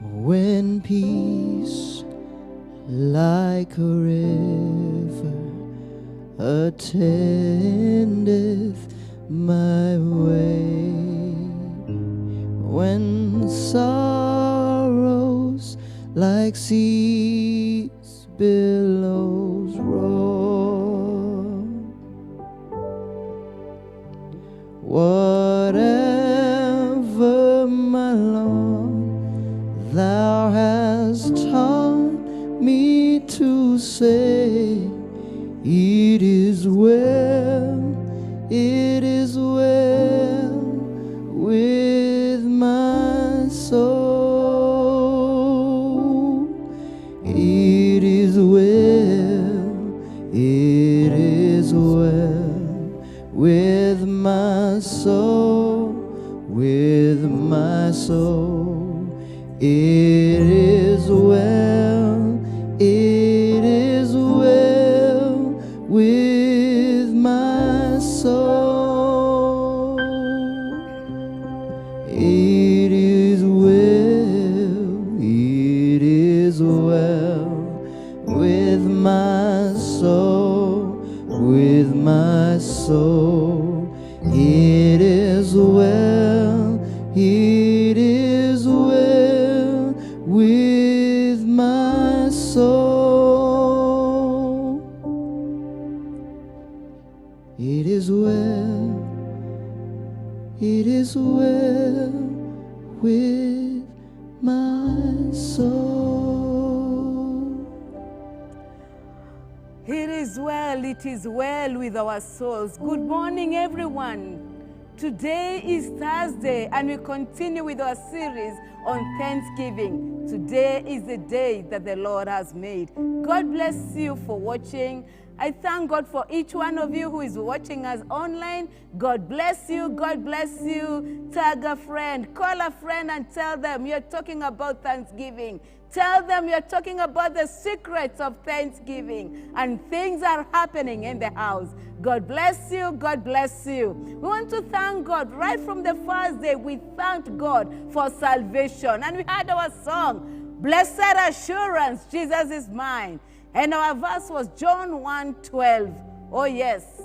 when peace like a river attendeth my way, when sorrows like seas billows roar, whatever my Lord thou hast taught me to say, it is well with my soul. It is well with my soul, with my soul. It is well with my soul. It is well with my soul, with my soul. It is well with my soul. It is well with my soul. It is well with our souls. Good morning, everyone. Today is Thursday, and we continue with our series on Thanksgiving. Today is the day that the Lord has made. God bless you for watching. I thank God for each one of you who is watching us online. God bless you. God bless you. Tag a friend, call a friend and tell them you're talking about Thanksgiving. Tell them you're talking about the secrets of Thanksgiving, and things are happening in the house. God bless you. God bless you. We want to thank God. Right from the first day, we thanked God for salvation. And we had our song, Blessed Assurance, Jesus is Mine. And our verse was John 1:12. Oh, yes.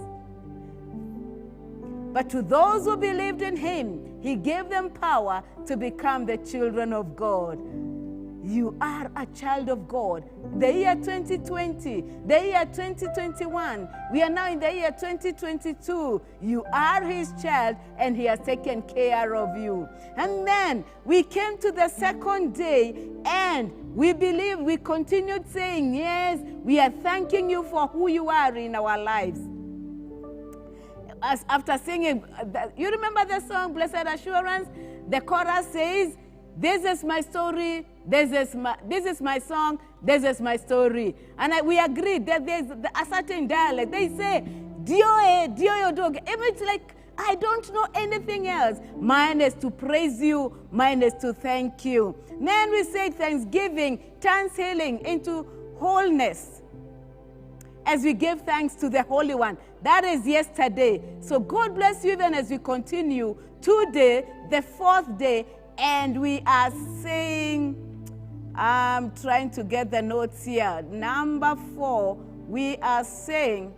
But to those who believed in him, he gave them power to become the children of God. You are a child of God. The year 2020, the year 2021, we are now in the year 2022. You are his child, and he has taken care of you. And then we came to the second day, and we believe, we continued saying, yes, we are thanking you for who you are in our lives. After singing, you remember the song, Blessed Assurance? The chorus says, this is my story, this is my song, this is my story. And we agreed that there's a certain dialect. They say, Dio yo dog. It's like, I don't know anything else. Mine is to praise you, mine is to thank you. Then we say thanksgiving turns healing into wholeness, as we give thanks to the Holy One. That is yesterday. So God bless you even as we continue today, the fourth day, and we are saying, I'm trying to get the notes here. Number 4, we are saying,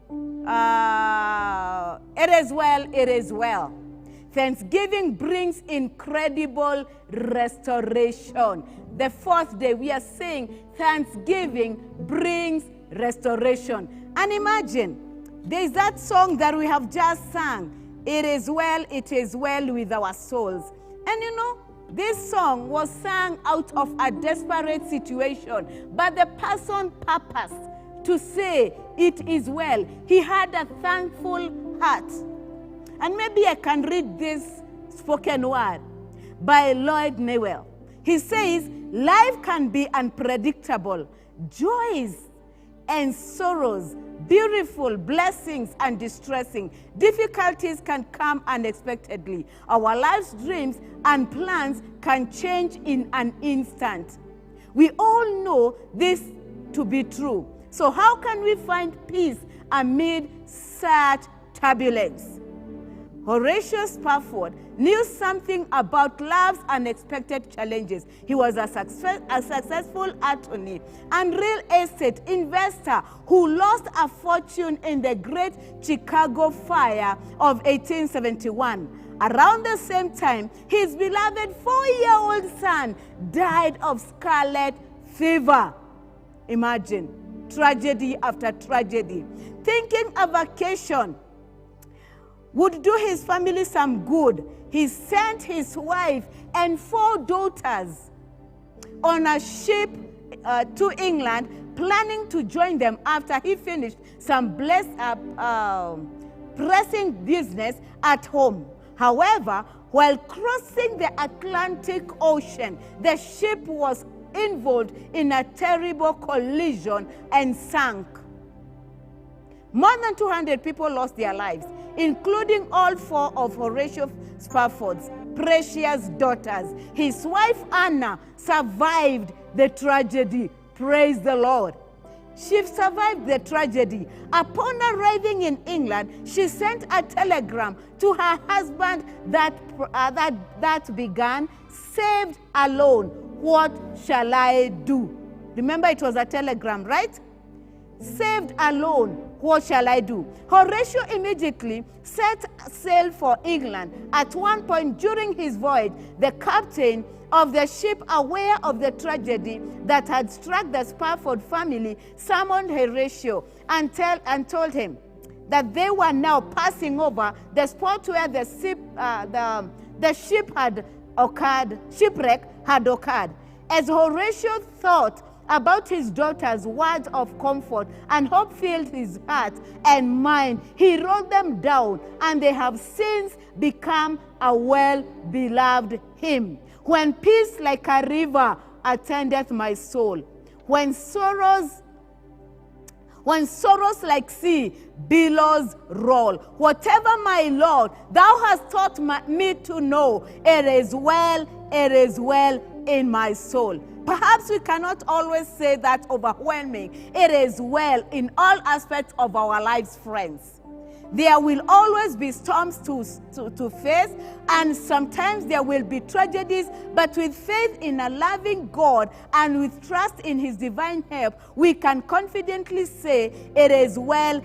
it is well, it is well. Thanksgiving brings incredible restoration. The fourth day, we are saying Thanksgiving brings restoration. And imagine, there's that song that we have just sung. It is well with our souls. And you know, this song was sung out of a desperate situation, but the person purposed to say, it is well. He had a thankful heart. And maybe I can read this spoken word by Lloyd Newell. He says, life can be unpredictable. Joys and sorrows, beautiful blessings and distressing. Difficulties can come unexpectedly. Our life's dreams and plans can change in an instant. We all know this to be true. So how can we find peace amid such turbulence? Horatio Spafford knew something about life's unexpected challenges. He was a successful attorney and real estate investor who lost a fortune in the Great Chicago Fire of 1871. Around the same time, his beloved 4-year-old son died of scarlet fever. Imagine, tragedy after tragedy. Thinking a vacation would do his family some good, he sent his wife and 4 daughters on a ship to England, planning to join them after he finished some pressing business at home. However, while crossing the Atlantic Ocean, the ship was involved in a terrible collision and sank. More than 200 people lost their lives, including all 4 of Horatio Spafford's precious daughters. His wife Anna survived the tragedy. Praise the Lord. She survived the tragedy. Upon arriving in England, she sent a telegram to her husband that began, "Saved alone, what shall I do?" Remember, it was a telegram, right? Saved alone, what shall I do? Horatio immediately set sail for England. At one point during his voyage, the captain of the ship, aware of the tragedy that had struck the Spafford family, summoned Horatio and told him that they were now passing over the spot where the shipwreck had occurred. As Horatio thought about his daughter's words of comfort and hope filled his heart and mind, he wrote them down, and they have since become a well-beloved hymn. When peace like a river attendeth my soul, when sorrows like sea billows roll, whatever, my Lord, thou hast taught me to know, it is well in my soul. Perhaps we cannot always say that overwhelming. It is well in all aspects of our lives, friends. There will always be storms to face, and sometimes there will be tragedies, but with faith in a loving God and with trust in his divine help, we can confidently say, it is well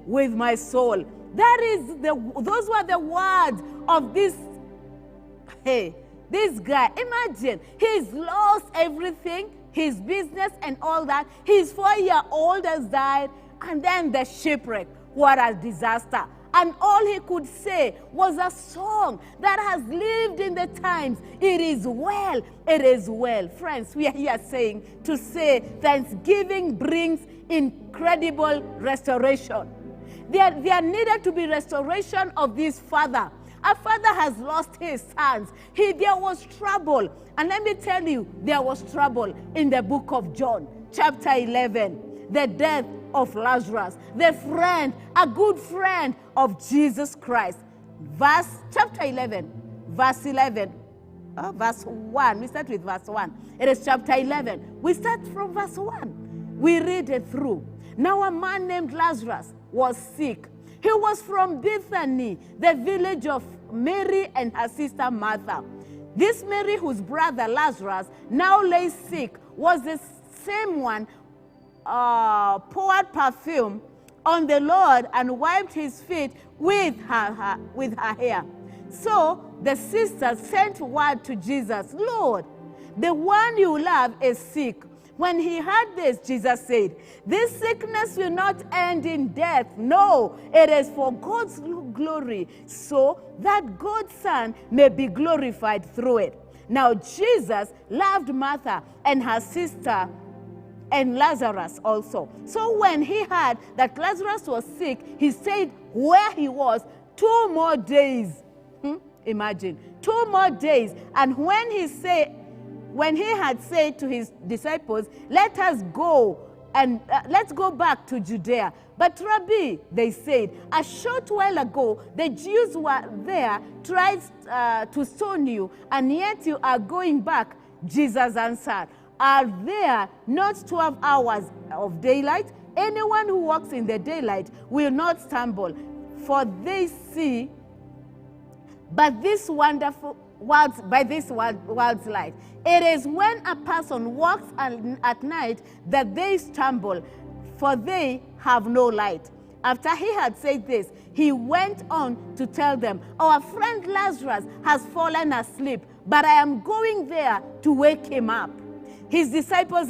with my soul. Those were the words of this guy. Imagine, he's lost everything, his business and all that. His 4-year-old has died, and then the shipwreck. What a disaster. And all he could say was a song that has lived in the times. It is well. Friends, we are here to say thanksgiving brings incredible restoration. There needed to be restoration of this father. A father has lost his sons. There was trouble. And let me tell you, there was trouble in the book of John, chapter 11. The death of Lazarus, a good friend of Jesus Christ. Chapter 11, verse 11. Verse 1. We start with verse 1. It is chapter 11. We start from verse 1. We read it through. Now a man named Lazarus was sick. He was from Bethany, the village of Mary and her sister Martha. This Mary, whose brother Lazarus now lay sick, was the same one poured perfume on the Lord and wiped his feet with her hair. So the sisters sent word to Jesus, "Lord, the one you love is sick." When he heard this, Jesus said, "This sickness will not end in death. No, it is for God's glory, so that God's Son may be glorified through it." Now Jesus loved Martha and her sister and Lazarus also. So when he heard that Lazarus was sick, he stayed where he was 2 more days. Imagine, 2 more days. And when he had said to his disciples, let's go back to Judea. But Rabbi, they said, a short while ago, the Jews were there, tried to stone you, and yet you are going back. Jesus answered, are there not 12 hours of daylight? Anyone who walks in the daylight will not stumble, for they see but this wonderful by this world's light. It is when a person walks at night that they stumble, for they have no light. After he had said this, he went on to tell them, our friend Lazarus has fallen asleep, but I am going there to wake him up. His disciples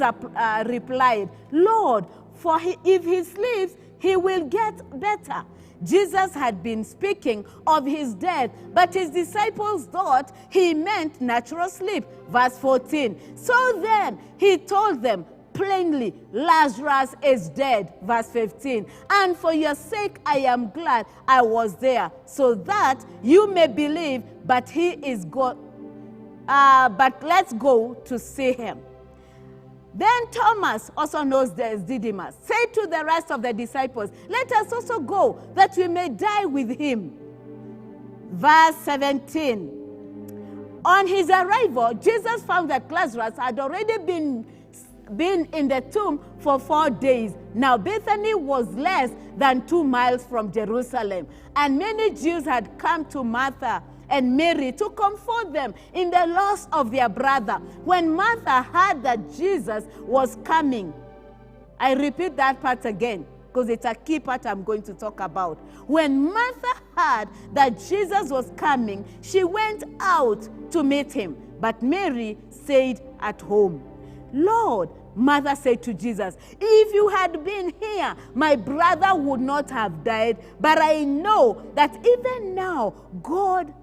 replied, Lord, for if he sleeps, he will get better. Jesus had been speaking of his death, but his disciples thought he meant natural sleep. Verse 14. So then he told them plainly, Lazarus is dead. Verse 15. And for your sake I am glad I was there, so that you may believe, but he is gone. But let's go to see him. Then Thomas, also known as Didymus, said to the rest of the disciples, let us also go, that we may die with him. Verse 17. On his arrival, Jesus found that Lazarus had already been in the tomb for 4 days. Now Bethany was less than 2 miles from Jerusalem, and many Jews had come to Martha and Mary to comfort them in the loss of their brother. When Martha heard that Jesus was coming, I repeat that part again because it's a key part I'm going to talk about. When Martha heard that Jesus was coming, she went out to meet him, but Mary stayed at home. Lord, Martha said to Jesus, if you had been here, my brother would not have died, but I know that even now God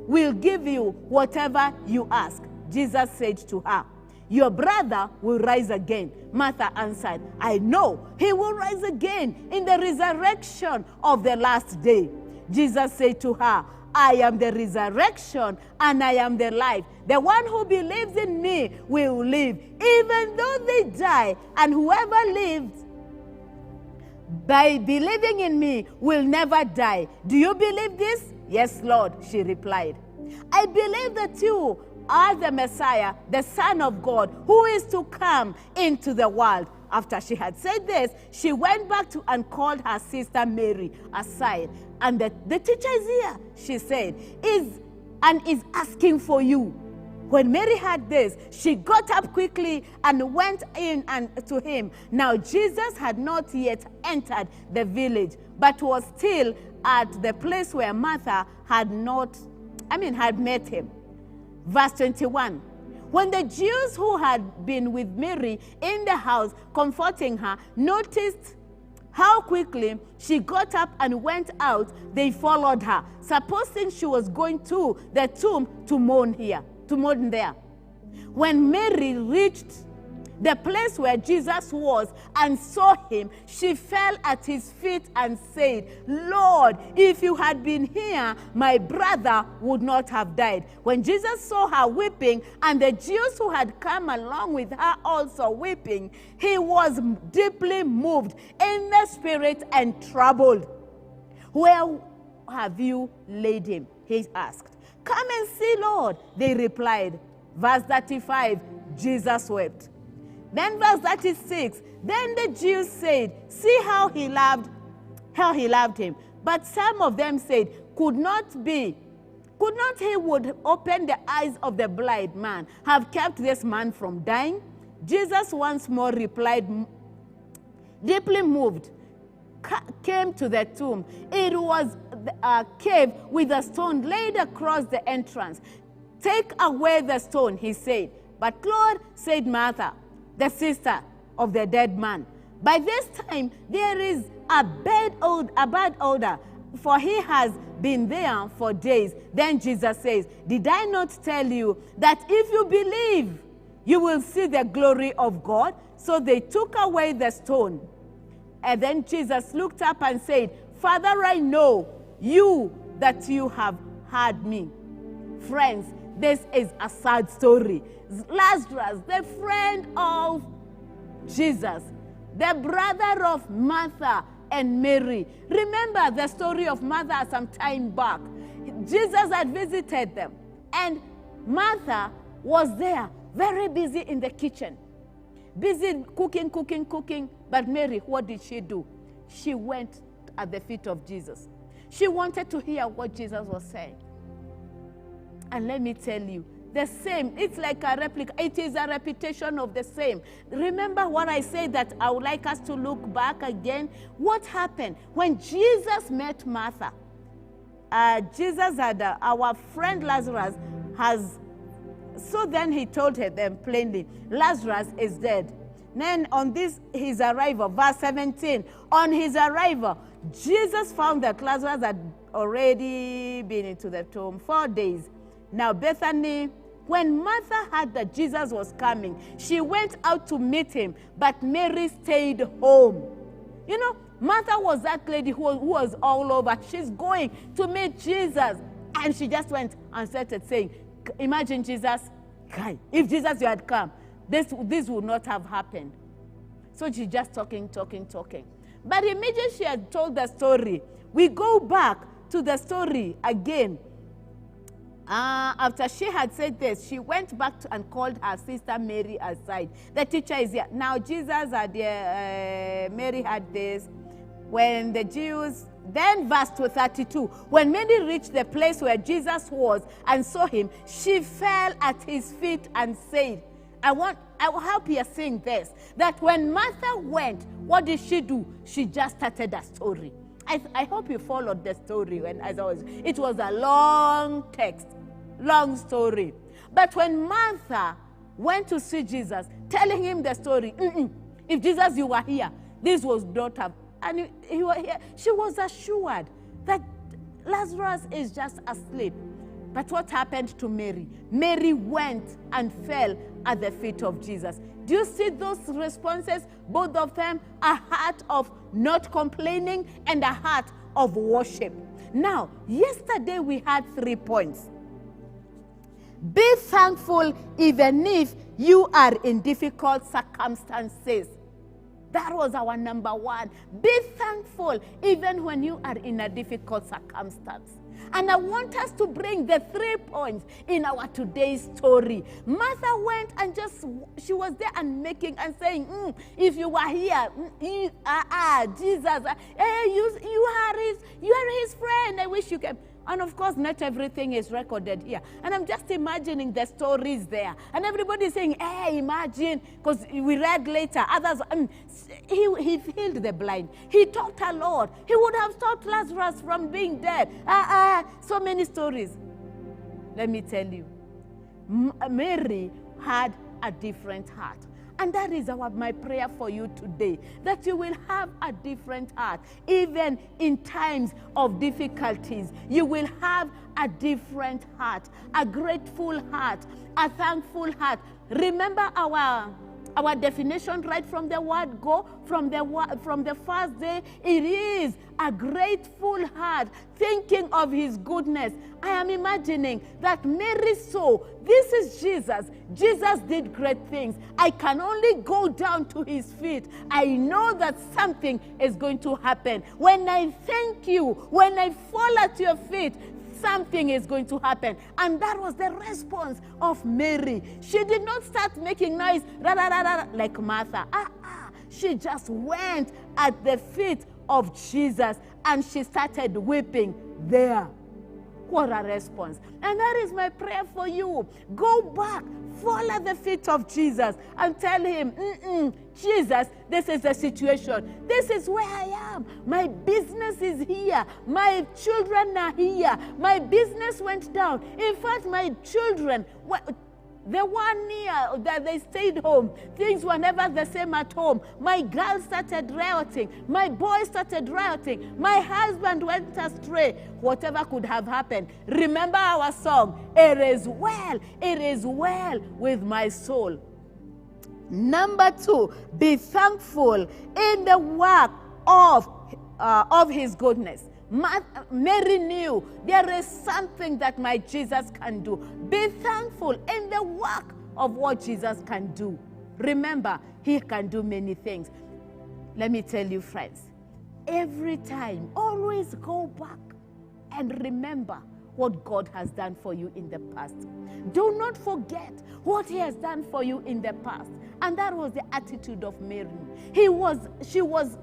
will give you whatever you ask. Jesus said to her, your brother will rise again. Martha answered, I know he will rise again in the resurrection of the last day. Jesus said to her, I am the resurrection and I am the life. The one who believes in me will live, even though they die, and whoever lives by believing in me will never die. Do you believe this? Yes, Lord, she replied. I believe that you are the Messiah, the Son of God, who is to come into the world. After she had said this, she went back and called her sister Mary aside. And the teacher is here, she said, is asking for you. When Mary heard this, she got up quickly and went in to him. Now Jesus had not yet entered the village, but was still at the place where Martha had met him. Verse 21. When the Jews who had been with Mary in the house comforting her noticed how quickly she got up and went out, they followed her, supposing she was going to the tomb to mourn there. When Mary reached the place where Jesus was and saw him, she fell at his feet and said, Lord, if you had been here, my brother would not have died. When Jesus saw her weeping, and the Jews who had come along with her also weeping, he was deeply moved in the spirit and troubled. Where have you laid him? He asked. Come and see, Lord, they replied. Verse 35, Jesus wept. Then verse 36, then the Jews said, see how he loved him. But some of them said, could not he would open the eyes of the blind man, have kept this man from dying? Jesus once more replied, deeply moved, came to the tomb. It was a cave with a stone laid across the entrance. Take away the stone, he said. But Lord, said Martha, the sister of the dead man, by this time there is a bad odor, for he has been there for days. Then Jesus says, did I not tell you that if you believe, you will see the glory of God? So they took away the stone. And then Jesus looked up and said, Father, I know that you have heard me. Friends, this is a sad story. Lazarus, the friend of Jesus, the brother of Martha and Mary. Remember the story of Martha some time back. Jesus had visited them, and Martha was there, very busy in the kitchen. Busy cooking. But Mary, what did she do? She went at the feet of Jesus. She wanted to hear what Jesus was saying. And let me tell you, the same, it's like a replica. It is a repetition of the same. Remember what I said, that I would like us to look back again? What happened when Jesus met Martha? Jesus had, our friend Lazarus has, so then he told them plainly, Lazarus is dead. Then on his arrival, verse 17, on his arrival, Jesus found that Lazarus had already been into the tomb 4 days. Now Bethany, when Martha heard that Jesus was coming, she went out to meet him, but Mary stayed home. You know, Martha was that lady who was all over. She's going to meet Jesus. And she just went and started saying, imagine Jesus, if Jesus you had come, this would not have happened. So she's just talking. But immediately she had told the story, we go back to the story again. After she had said this, she went back and called her sister Mary aside. The teacher is here. Now Jesus had, Mary had this. When the Jews, then verse 32, when Mary reached the place where Jesus was and saw him, she fell at his feet and said, I hope you're seeing this, that when Martha went, what did she do? She just started a story. I hope you followed the story. It was a long text, long story. But when Martha went to see Jesus, telling him the story, if Jesus, you were here, this was not have, and you were here, she was assured that Lazarus is just asleep. But what happened to Mary? Mary went and fell at the feet of Jesus. Do you see those responses? Both of them, a heart of not complaining and a heart of worship. Now, yesterday we had 3 points. Be thankful even if you are in difficult circumstances. That was our number 1. Be thankful even when you are in a difficult circumstance. And I want us to bring the 3 points in our today's story. Martha went and she was there and making and saying, if you were here, Jesus, you are his friend. I wish you can. And of course, not everything is recorded here. And I'm just imagining the stories there. And everybody's saying, hey, imagine, because we read later, others, he healed the blind. He taught a lot. He would have stopped Lazarus from being dead. So many stories. Let me tell you, Mary had a different heart. And that is my prayer for you today, that you will have a different heart. Even in times of difficulties, you will have a different heart, a grateful heart, a thankful heart. Remember our definition right from the word go, from the first day, it is a grateful heart, thinking of his goodness. I am imagining that Mary saw, this is Jesus. Jesus did great things. I can only go down to his feet. I know that something is going to happen. When I thank you, when I fall at your feet, something is going to happen. And that was the response of Mary. She did not start making noise like Martha. She just went at the feet of Jesus and she started weeping there. What a response. And that is my prayer for you. Go back, fall at the feet of Jesus and tell him, Jesus, this is the situation. This is where I am. My business is here. My children are here. My business went down. In fact, my children, the 1 year that they stayed home, things were never the same at home. My girls started rioting. My boys started rioting. My husband went astray. Whatever could have happened. Remember our song, it is well with my soul. Number 2, be thankful in the work of his goodness. Mary knew there is something that my Jesus can do. Be thankful in the work of what Jesus can do. Remember, he can do many things. Let me tell you, friends, every time, always go back and remember what God has done for you in the past. Do not forget what he has done for you in the past. And that was the attitude of Mary. She was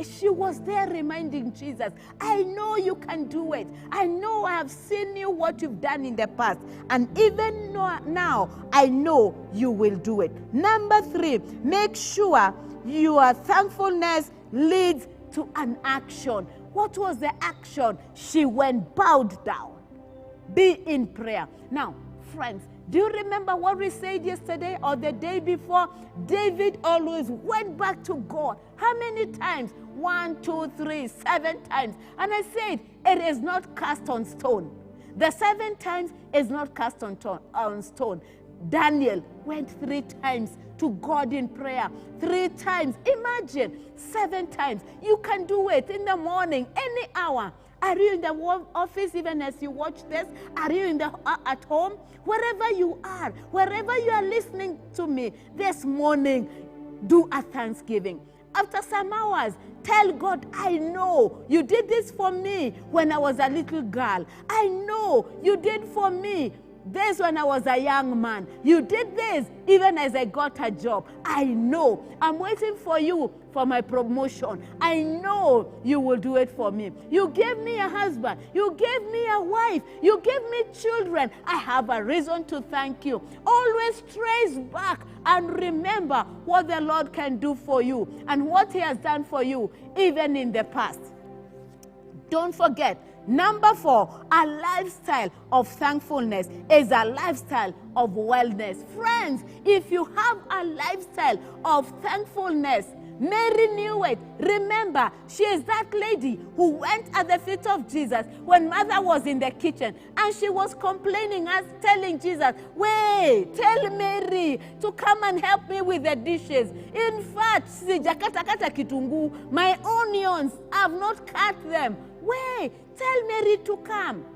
She was there reminding Jesus, I know you can do it. I know I have seen you, what you've done in the past. And even now, I know you will do it. Number 3, make sure your thankfulness leads to an action. What was the action? She went bowed down. Be in prayer. Now, friends, do you remember what we said yesterday or the day before? David always went back to God. How many times? 1, 2, 3, 7 times. And I said, it is not cast on stone. The 7 times is not cast on stone. Daniel went 3 times to God in prayer. 3 times. Imagine, 7 times. You can do it in the morning, any hour. Are you in the office even as you watch this? Are you in the at home? Wherever you are listening to me this morning, do a thanksgiving. After some hours, tell God, I know you did this for me when I was a little girl. I know you did for me this when I was a young man. You did this even as I got a job. I know. I'm waiting for you for my promotion. I know you will do it for me. You gave me a husband. You gave me a wife. You gave me children. I have a reason to thank you. Always trace back and remember what the Lord can do for you and what He has done for you even in the past. Don't forget, number 4, a lifestyle of thankfulness is a lifestyle of wellness. Friends, if you have a lifestyle of thankfulness, Mary knew it. Remember, she is that lady who went at the feet of Jesus when Mother was in the kitchen and she was complaining and telling Jesus, wait, tell Mary to come and help me with the dishes. In fact, my onions, I have not cut them. Wait, tell Mary to come.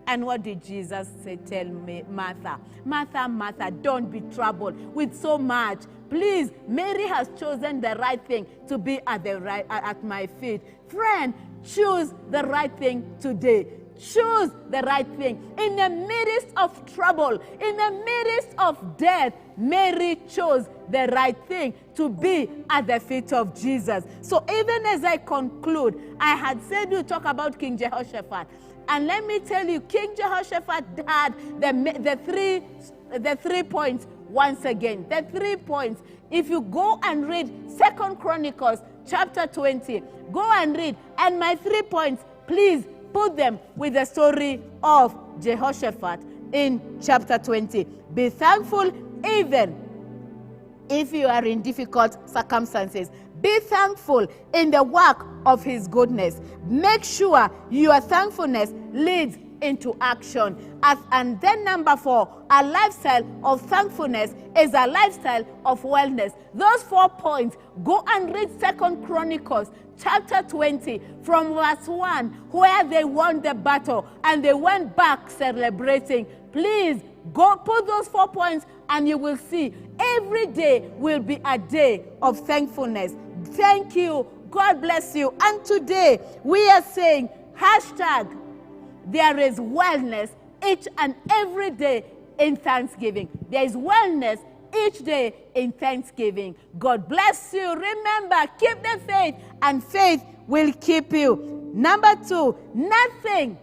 And what did Jesus say? Tell me, Martha, Martha, Martha, don't be troubled with so much. Please, Mary has chosen the right thing to be at my feet. Friend, choose the right thing today. Choose the right thing. In the midst of trouble, in the midst of death, Mary chose the right thing to be at the feet of Jesus. So even as I conclude, I had said we'll talk about King Jehoshaphat. And let me tell you, King Jehoshaphat had the three points once again. The 3 points. If you go and read 2 Chronicles chapter 20, go and read. And my 3 points, please put them with the story of Jehoshaphat in chapter 20. Be thankful even if you are in difficult circumstances. Be thankful in the work of His goodness. Make sure your thankfulness leads into action. And then number 4, a lifestyle of thankfulness is a lifestyle of wellness. Those 4 points, go and read 2 Chronicles chapter 20 from verse 1, where they won the battle and they went back celebrating. Please go put those 4 points and you will see every day will be a day of thankfulness. Thank you. God bless you. And today we are saying hashtag there is wellness each and every day in Thanksgiving. There is wellness each day in Thanksgiving. God bless you. Remember, keep the faith and faith will keep you. Number 2, nothing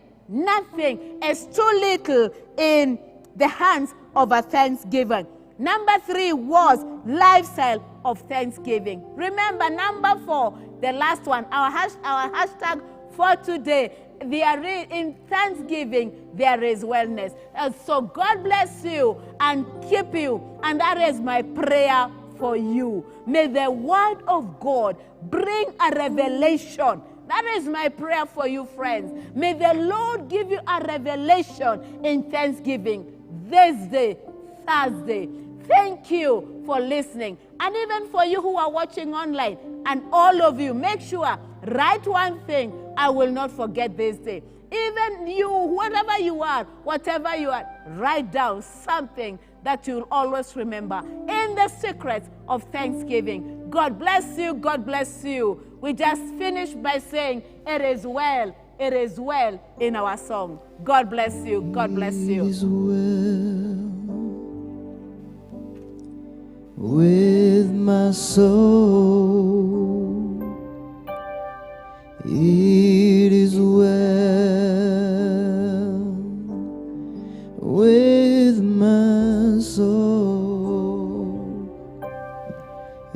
is too little in the hands of a Thanksgiving. Number 3 was lifestyle of Thanksgiving. Remember, number 4, the last one, our hashtag for today. In Thanksgiving, there is wellness. And so God bless you and keep you. And that is my prayer for you. May the word of God bring a revelation. That is my prayer for you, friends. May the Lord give you a revelation in Thanksgiving this day, Thursday. Thank you for listening. And even for you who are watching online, and all of you, make sure, write one thing I will not forget this day. Even you, whatever you are, whatever you are, write down something that you'll always remember in the secret of Thanksgiving. God bless you. God bless you. We just finished by saying, it is well in our song. God bless you. God bless you. It is well with my soul.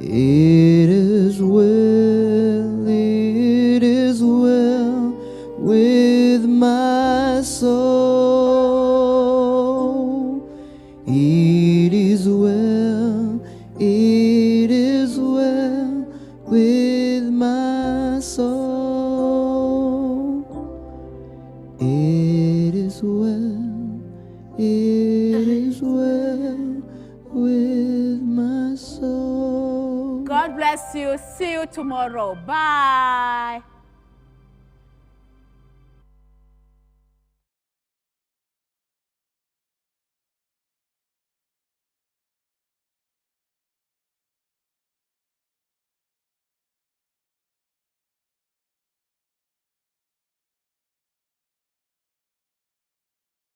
It is well, it is well with my soul. It is well, it is well with my soul. It is well, it is well with my soul. God bless you. See you tomorrow. Bye.